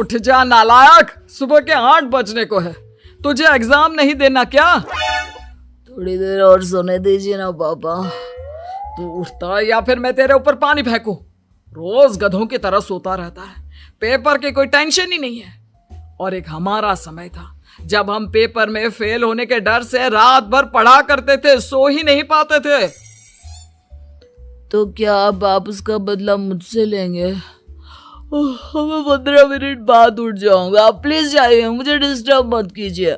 उठ जा नालायक, सुबह के 8 बजने को है। तुझे एग्जाम नहीं देना क्या? थोड़ी देर और सोने दीजिए ना पापा। तू उठता है या फिर मैं तेरे ऊपर पानी फेंकूं? रोज गधों की तरह सोता रहता है, पेपर की कोई टेंशन ही नहीं है। और एक हमारा समय था जब हम पेपर में फेल होने के डर से रात भर पढ़ा करते थे, सो ही नहीं पाते थे। तो क्या आप उसका बदला मुझसे लेंगे? मैं 15 मिनट बाद उठ जाऊंगा, आप प्लीज जाइए, मुझे डिस्टर्ब मत कीजिए।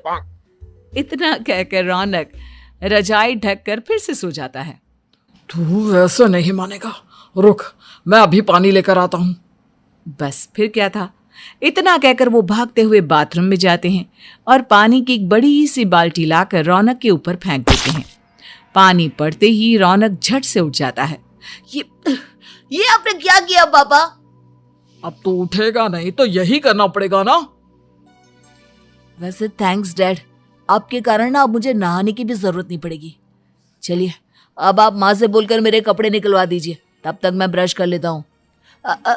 इतना कहकर रौनक रजाई ढककर फिर से सो जाता है। तू वैसे नहीं मानेगा, रुक मैं अभी पानी लेकर आता हूं। बस फिर क्या था, इतना कहकर वो भागते हुए बाथरूम में जाते हैं और पानी की एक बड़ी सी बाल्टी लाकर रौनक के ऊपर फेंक देते हैं। पानी पड़ते ही रौनक झट से उठ जाता है। ये आपने क्या किया पापा? अब तो उठेगा नहीं तो यही करना पड़ेगा ना। वैसे थैंक्स डैड, आपके कारण ना अब मुझे नहाने की भी जरूरत नहीं पड़ेगी। चलिए अब आप माँ से बोलकर मेरे कपड़े निकलवा दीजिए, तब तक मैं ब्रश कर लेता हूँ।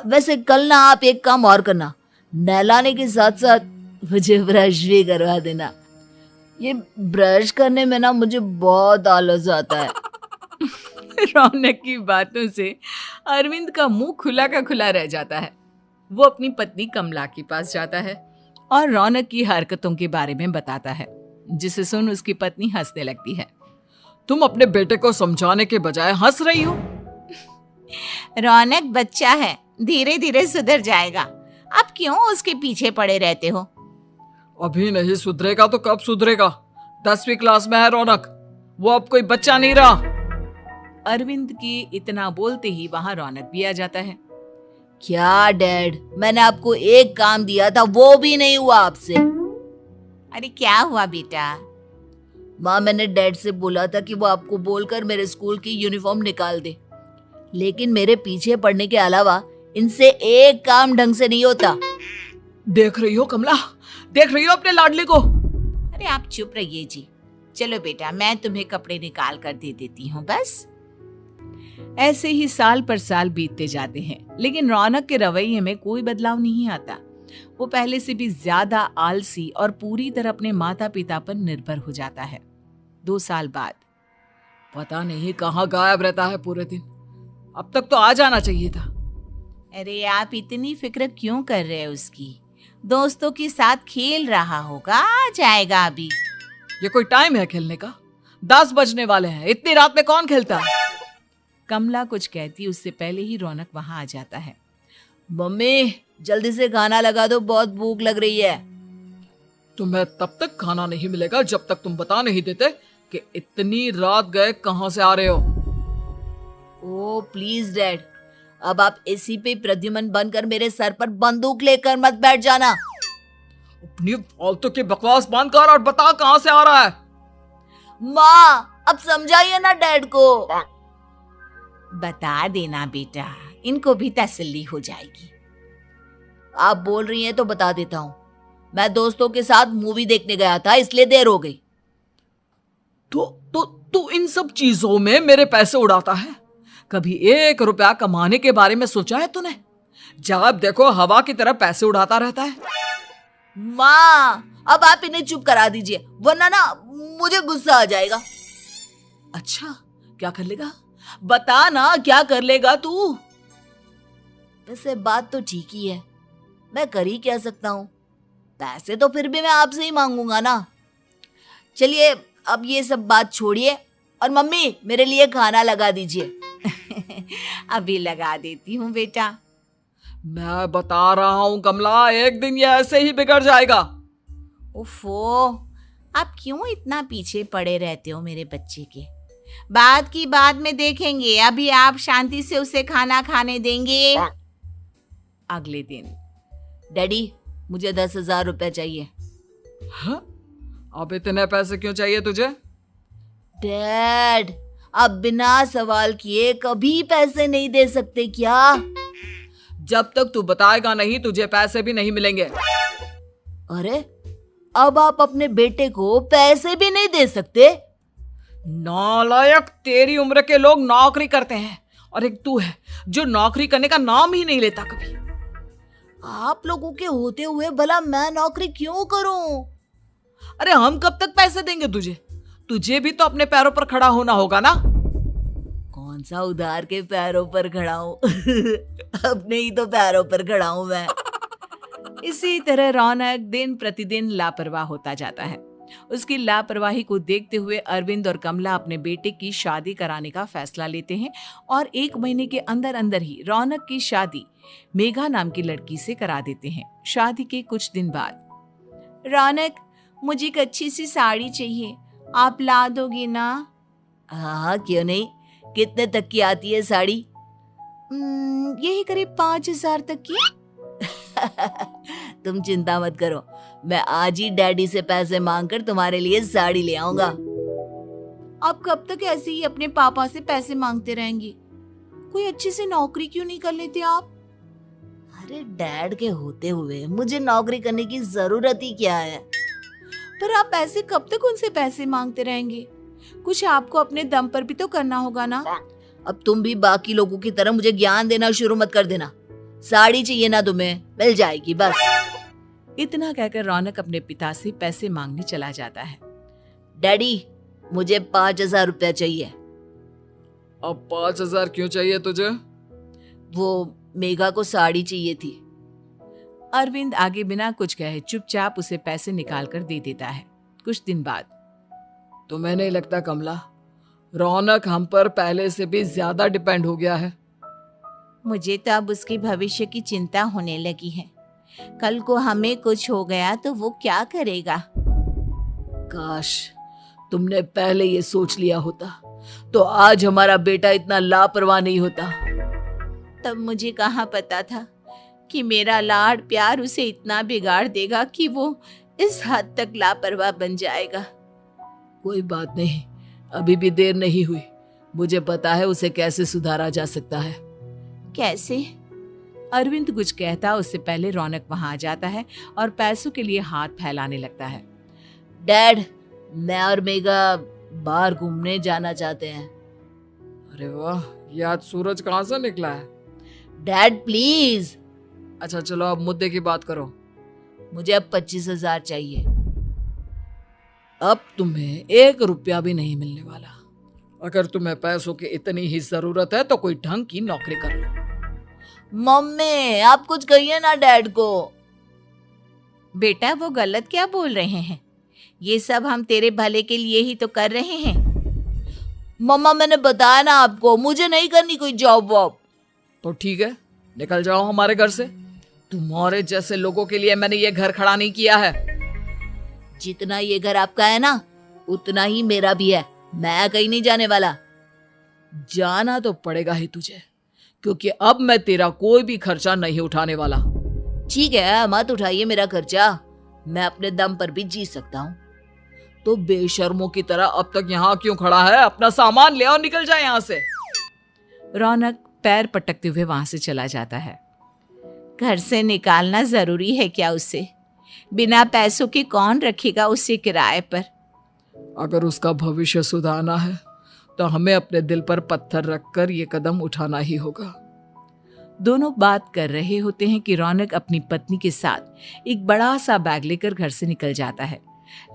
वैसे कल ना आप एक काम और करना, नहलाने के साथ साथ मुझे ब्रश भी करवा देना। ये ब्रश करने में ना मुझे बहुत आलस आता है। रौनक की बातों से अरविंद का मुंह खुला का खुला रह जाता है। वो अपनी पत्नी कमला के पास जाता है और रौनक की हरकतों के बारे में बताता है, जिसे सुन उसकी पत्नी हंसने लगती है। तुम अपने बेटे को समझाने के बजाय हंस रही हो। रौनक बच्चा है, धीरे धीरे सुधर जाएगा, आप क्यों उसके पीछे पड़े रहते हो? अभी नहीं सुधरेगा तो कब सुधरेगा? 10वीं क्लास में है रौनक, वो अब कोई बच्चा नहीं रहा। अरविंद की इतना बोलते ही वहां रौनक भी आ जाता है। क्या डैड, मैंने आपको एक काम दिया था, वो भी नहीं हुआ आपसे। अरे क्या हुआ बेटा? माँ, मैंने डैड से बोला था कि वो आपको बोलकर मेरे स्कूल की यूनिफॉर्म निकाल दे, लेकिन मेरे पीछे पड़ने के अलावा इनसे एक काम ढंग से नहीं होता। देख रही हो कमला, देख रही हो अपने लाडले को? अरे आप चुप रहिए जी। चलो बेटा, मैं तुम्हें कपड़े निकाल कर दे देती हूँ। बस ऐसे ही साल पर साल बीतते जाते हैं, लेकिन रौनक के रवैये में कोई बदलाव नहीं आता। वो पहले से भी ज्यादा आलसी और पूरी तरह अपने माता पिता पर निर्भर हो जाता है। 2 साल बाद पता नहीं कहाँ गायब रहता है पूरे दिन, अब तक तो आ जाना चाहिए था। अरे आप इतनी फिक्र क्यों कर रहे हो उसकी? दोस्तों के साथ खेल रहा होगा, आ जाएगा अभी। ये कोई टाइम है खेलने का? 10 बजने वाले हैं, इतनी रात में कौन खेलता है? कमला कुछ कहती उससे पहले ही रौनक वहां आ जाता है। मम्मी जल्दी से खाना लगा दो, बहुत भूख लग रही है। तुम्हें तब तक खाना नहीं मिलेगा जब तक तुम बता नहीं देते कि इतनी रात गए कहां से आ रहे हो। ओ प्लीज डैड, अब आप एसी पे प्रद्युमन बनकर मेरे सर पर बंदूक लेकर मत बैठ जाना। अपनी फालतू की बकवास बंद कर और बता कहां से आ रहा है। माँ अब समझाइए ना डैड को। बता देना बेटा, इनको भी तसल्ली हो जाएगी। आप बोल रही हैं तो बता देता हूँ, मैं दोस्तों के साथ मूवी देखने गया था, इसलिए देर हो गई। तो इन सब चीजों में मेरे पैसे उड़ाता है? कभी 1 रुपया कमाने के बारे में सोचा है तूने? जब देखो हवा की तरह पैसे उड़ाता रहता है। माँ अब आप इन्हें चुप करा दीजिए, वरना ना मुझे गुस्सा आ जाएगा। अच्छा क्या कर लेगा? बता ना क्या कर लेगा तू? वैसे बात तो ठीक ही है, मैं कर ही क्या सकता हूँ। पैसे तो फिर भी मैं आपसे ही मांगूंगा ना। चलिए अब ये सब बात छोड़िए और मम्मी मेरे लिए खाना लगा दीजिए। अभी लगा देती हूँ बेटा। मैं बता रहा हूँ कमला, एक दिन ये ऐसे ही बिगड़ जाएगा। ओफो, आप क्यों इतना पीछे पड़े रहते हो मेरे बच्चे के? बात की बाद में देखेंगे, अभी आप शांति से उसे खाना खाने देंगे। अगले दिन डैडी मुझे 10,000 रुपए चाहिए। हाँ? अब इतने पैसे क्यों चाहिए तुझे? डैड आप बिना सवाल किए कभी पैसे नहीं दे सकते क्या? जब तक तू बताएगा नहीं तुझे पैसे भी नहीं मिलेंगे। अरे अब आप अपने बेटे को पैसे भी नहीं दे सकते? नालायक, तेरी उम्र के लोग नौकरी करते हैं और एक तू है जो नौकरी करने का नाम ही नहीं लेता कभी। आप लोगों के होते हुए भला मैं नौकरी क्यों करूं? अरे हम कब तक पैसे देंगे तुझे? तुझे भी तो अपने पैरों पर खड़ा होना होगा ना। कौन सा उधार के पैरों पर खड़ा हूं? अपने ही तो पैरों पर खड़ा हूं मैं। इसी तरह रौनक दिन प्रतिदिन लापरवाह होता जाता है। उसकी लापरवाही को देखते हुए अरविंद और कमला अपने बेटे की शादी कराने का फैसला लेते हैं और 1 महीने के अंदर अंदर ही रौनक की शादी मेघा नाम की लड़की से करा देते हैं। शादी के कुछ दिन बाद, रौनक, मुझे एक अच्छी सी साड़ी चाहिए, आप ला दोगे ना? हाँ, क्यों नहीं। कितने तक की आती है साड़ी? यही करीब 5,000 तक की। तुम चिंता मत करो, मैं आज ही डैडी से पैसे मांगकर तुम्हारे लिए साड़ी ले आऊंगा। आप कब तक ऐसे ही अपने पापा से पैसे मांगते रहेंगे? कोई अच्छी सी नौकरी क्यों नहीं कर लेते आप? अरे डैड के होते हुए मुझे नौकरी करने की जरूरत ही क्या है? पर आप ऐसे कब तक उनसे पैसे मांगते रहेंगे? कुछ आपको अपने दम पर भी तो करना होगा ना। अब तुम भी बाकी लोगों की तरह मुझे ज्ञान देना शुरू मत कर देना। साड़ी चाहिए ना तुम्हें, मिल जाएगी बस। इतना कहकर रौनक अपने पिता से पैसे मांगने चला जाता है। डैडी, मुझे 5,000 रुपया चाहिए। अब 5,000 क्यों चाहिए तुझे? वो मेघा को साड़ी चाहिए थी। अरविंद आगे बिना कुछ कहे चुपचाप उसे पैसे निकाल कर दे देता है। कुछ दिन बाद, तुम्हें नहीं लगता कमला, रौनक हम पर पहले से भी ज्यादा डिपेंड हो गया है? मुझे तो अब उसके भविष्य की चिंता होने लगी है। कल को हमें कुछ हो गया तो वो क्या करेगा? काश तुमने पहले ये सोच लिया होता तो आज हमारा बेटा इतना लापरवाह नहीं होता। तब मुझे कहाँ पता था कि मेरा लाड़ प्यार उसे इतना बिगाड़ देगा कि वो इस हद तक लापरवाह बन जाएगा। कोई बात नहीं, अभी भी देर नहीं हुई। मुझे पता है उसे कैसे सुधारा जा सकता है। कैसे? अरविंद कुछ कहता उससे पहले रौनक वहां आ जाता है और पैसों के लिए हाथ फैलाने लगता है। डैड, मैं और मेघा बाहर घूमने जाना चाहते हैं। अरे वाह, ये आज सूरज कहाँ से निकला है? Dad please. अच्छा चलो अब मुद्दे की बात करो। मुझे अब 25,000 चाहिए। अब तुम्हें 1 रुपया भी नहीं मिलने वाला। अगर तुम्हें पैसों की इतनी ही जरूरत है तो कोई ढंग की नौकरी कर लो। मम्मी, आप कुछ कहिए ना डैड को। बेटा, वो गलत क्या बोल रहे हैं? ये सब हम तेरे भले के लिए ही तो कर रहे हैं। मम्मा, मैंने बताया ना आपको, मुझे नहीं करनी कोई जॉब वॉब। तो ठीक है, निकल जाओ हमारे घर से। तुम्हारे जैसे लोगों के लिए मैंने ये घर खड़ा नहीं किया है। जितना ये घर आपका है ना, उतना ही मेरा भी है। मैं कहीं नहीं जाने वाला। जाना तो पड़ेगा ही तुझे, क्योंकि अब मैं तेरा कोई भी खर्चा नहीं उठाने वाला। ठीक है, मत उठाइए मेरा खर्चा, मैं अपने दम पर भी जी सकता हूँ। तो बेशर्मों की तरह अब तक यहाँ क्यों खड़ा है? अपना सामान ले और निकल जाए यहाँ से। रौनक पैर पटकते हुए वहां से चला जाता है। घर से निकालना जरूरी है क्या उसे? बिना पैसों के कौन रखेगा उसे किराए पर? अगर उसका भविष्य सुधारना है तो हमें अपने दिल पर पत्थर रखकर ये कदम उठाना ही होगा। दोनों बात कर रहे होते हैं कि रौनक अपनी पत्नी के साथ एक बड़ा सा बैग लेकर घर से निकल जाता है,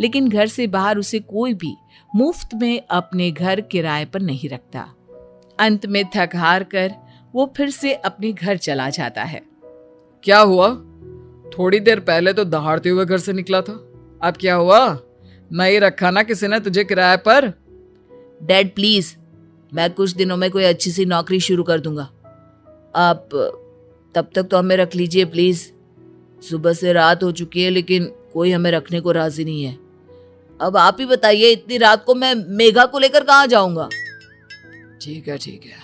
लेकिन घर से बाहर उसे कोई भी मुफ्त में अपने घर किराए पर नहीं रखता। अंत में थक हार कर वो फिर से अपने घर चला जाता है। क्या हुआ? थोड़ी देर पहले तो दहाड़ते हुए घर से निकला था, अब क्या हुआ? नहीं रखा ना किसी ने तुझे किराए पर? डैड प्लीज, मैं कुछ दिनों में कोई अच्छी सी नौकरी शुरू कर दूंगा। आप तब तक तो हमें रख लीजिए प्लीज। सुबह से रात हो चुकी है लेकिन कोई हमें रखने को राजी नहीं है। अब आप ही बताइए, इतनी रात को मैं मेघा को लेकर कहाँ जाऊंगा? ठीक है ठीक है,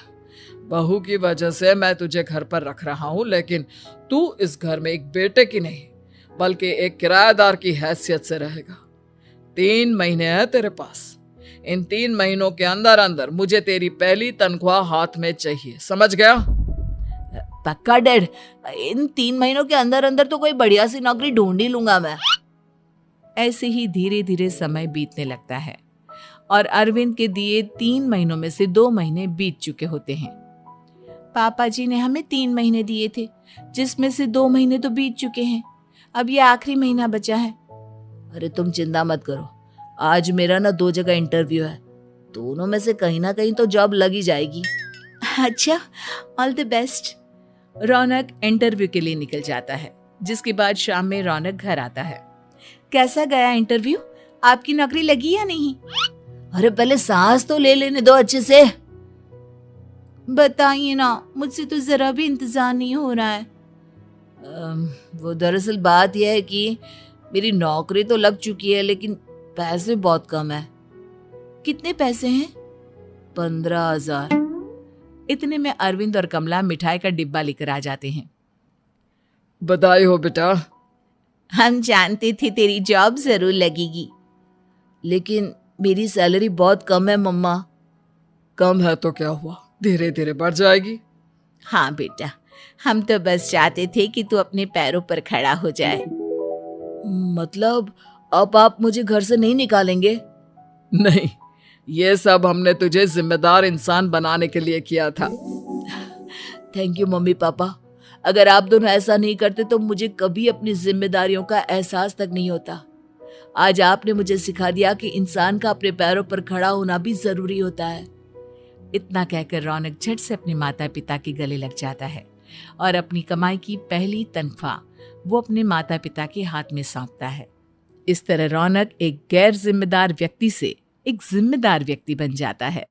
बहू की वजह से मैं तुझे घर पर रख रहा हूँ, लेकिन तू इस घर में एक बेटे की नहीं बल्कि एक किराएदार की हैसियत से रहेगा। 3 महीने है तेरे पास। इन 3 महीनों के अंदर अंदर मुझे तेरी पहली तनख्वाह हाथ में चाहिए, समझ गया? पक्का डैड, इन 3 महीनों के अंदर अंदर तो कोई बढ़िया सी नौकरी ढूंढ ही लूंगा मैं। ऐसे ही धीरे धीरे समय बीतने लगता है और अरविंद के दिए 3 महीनों में से 2 महीने बीत चुके होते हैं। पापा जी ने हमें 3 महीने दिए थे, जिसमें से 2 महीने तो बीत चुके हैं। अब ये आखिरी महीना बचा है। अरे तुम चिंता मत करो, आज मेरा ना 2 जगह इंटरव्यू है, दोनों में से कहीं ना कहीं तो जॉब लग ही जाएगी। अच्छा, all the best. Raunak interview के लिए निकल जाता है, जिसके बाद शाम में रौनक घर आता है। कैसा गया इंटरव्यू? आपकी नौकरी लगी या नहीं? अरे पहले सांस तो ले लेने दो अच्छे से। बताइए ना, मुझसे तो जरा भी इंतजार नहीं हो रहा है। वो दरअसल बात यह है कि मेरी नौकरी तो लग चुकी है, लेकिन पैसे बहुत कम है। कितने पैसे हैं? 15,000। इतने में अरविंद और कमला मिठाई का डिब्बा लेकर आ जाते हैं। बधाई हो बेटा। हम जानते थे तेरी जॉब जरूर लगेगी। लेकिन मेरी सैलरी बहुत कम है मम्मा। कम है तो क्या हुआ, धीरे धीरे बढ़ जाएगी। हाँ बेटा, हम तो बस चाहते थे कि तू अपने पैरों पर खड़ा हो जाए। मतलब अब आप मुझे घर से नहीं निकालेंगे? नहीं, ये सब हमने तुझे जिम्मेदार इंसान बनाने के लिए किया था। Thank you mummy papa. अगर आप दोनों ऐसा नहीं करते तो मुझे कभी अपनी जिम्मेदारियों का एहसास तक नहीं होता। आज आपने मुझे सिखा दिया कि इंसान का अपने पैरों पर खड़ा होना भी जरूरी होता है। इतना कहकर रौनक झट से अपने माता पिता के गले लग जाता है और अपनी कमाई की पहली तनख्वाह वो अपने माता पिता के हाथ में सौंपता है। इस तरह रौनक एक गैर जिम्मेदार व्यक्ति से एक जिम्मेदार व्यक्ति बन जाता है।